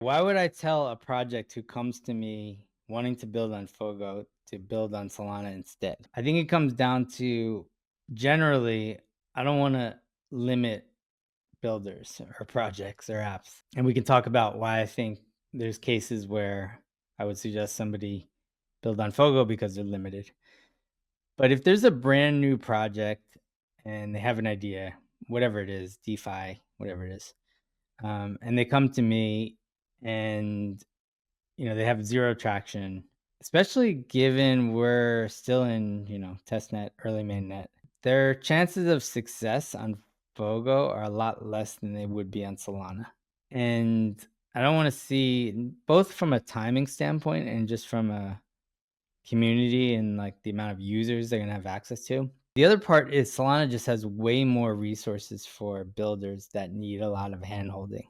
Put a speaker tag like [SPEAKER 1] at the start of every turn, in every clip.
[SPEAKER 1] Why would I tell a project who comes to me wanting to build on Fogo to build on Solana instead? I think it comes down to generally, I don't want to limit builders or projects or apps. And we can talk about why I think there's cases where I would suggest somebody build on Fogo because they're limited. But if there's a brand new project and they have an idea, whatever it is, DeFi, whatever it is, and they come to me and they have 0 traction, especially given we're still in, testnet, early mainnet. Their chances of success on Fogo are a lot less than they would be on Solana. And I don't wanna see both from a timing standpoint and just from a community and, like, the amount of users they're gonna have access to. The other part is Solana just has way more resources for builders that need a lot of handholding,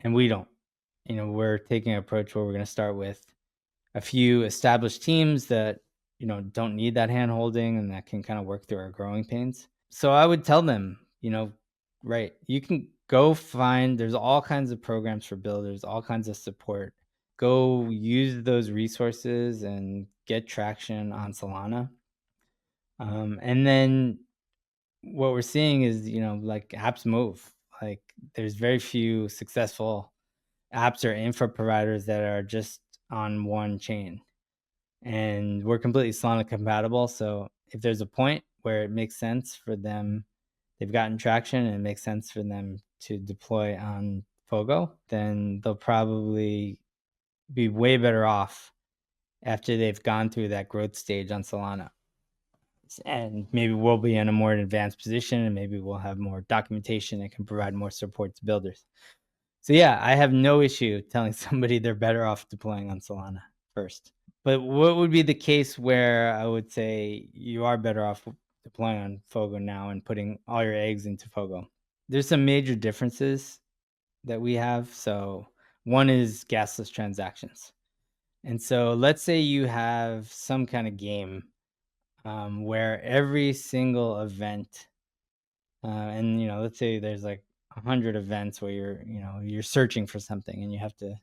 [SPEAKER 1] and we don't. We're taking an approach where we're gonna start with a few established teams that don't need that hand holding and that can kind of work through our growing pains. So I would tell them, right, you can go find, there's all kinds of programs for builders, all kinds of support. Go use those resources and get traction on Solana. And then what we're seeing is, like, apps move. Like, there's very few successful apps or infra providers that are just on one chain, and we're completely Solana compatible. So if there's a point where it makes sense for them, they've gotten traction and it makes sense for them to deploy on Fogo, then they'll probably be way better off after they've gone through that growth stage on Solana. And maybe we'll be in a more advanced position and maybe we'll have more documentation and can provide more support to builders. So yeah, I have no issue telling somebody they're better off deploying on Solana first. But what would be the case where I would say you are better off deploying on Fogo now and putting all your eggs into Fogo? There's some major differences that we have. So one is gasless transactions. And so let's say you have some kind of game where every single event, and let's say there's like 100 events where you're searching for something and you have to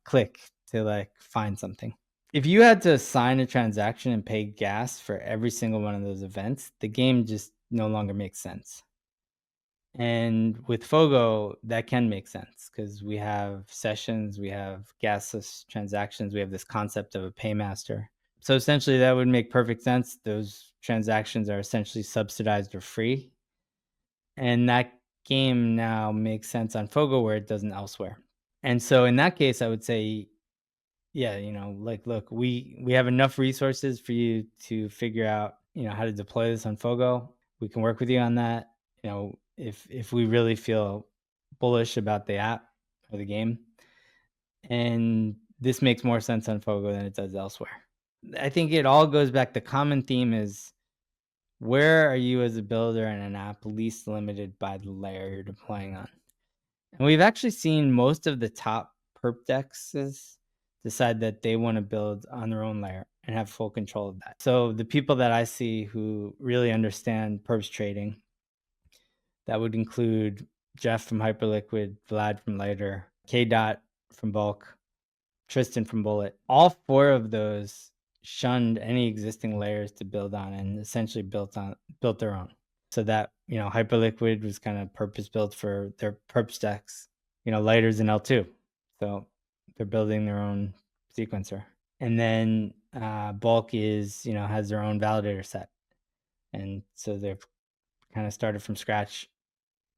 [SPEAKER 1] click to like find something. If you had to sign a transaction and pay gas for every single one of those events, the game just no longer makes sense. And with Fogo, that can make sense because we have sessions, we have gasless transactions, we have this concept of a paymaster. So essentially, that would make perfect sense. Those transactions are essentially subsidized or free. And that game now makes sense on Fogo where it doesn't elsewhere. And so in that case, I would say, yeah, like, look, we have enough resources for you to figure out, how to deploy this on Fogo. We can work with you on that. If we really feel bullish about the app or the game, and this makes more sense on Fogo than it does elsewhere. I think it all goes back. The common theme is, where are you as a builder in an app least limited by the layer you're deploying on? And we've actually seen most of the top perp dexes decide that they want to build on their own layer and have full control of that. So the people that I see who really understand perps trading, that would include Jeff from Hyperliquid, Vlad from Lighter, K Dot from Bulk, Tristan from Bullet. All 4 of those shunned any existing layers to build on and essentially built their own. So that, Hyperliquid was kind of purpose built for their perp stacks, Lighters in L2. So they're building their own sequencer. And then Bulk has their own validator set. And so they've kind of started from scratch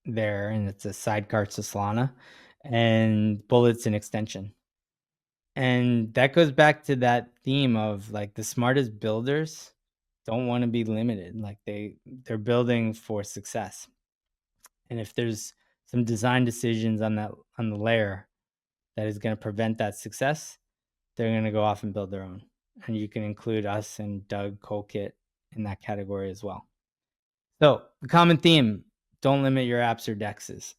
[SPEAKER 1] there, and it's a sidecar to Solana, and Bullet's an extension. And that goes back to that theme of, like, the smartest builders don't wanna be limited, like, they're building for success. And if there's some design decisions on the layer that is gonna prevent that success, they're gonna go off and build their own. And you can include us and Doug Colkit in that category as well. So, the common theme, don't limit your apps or dexes.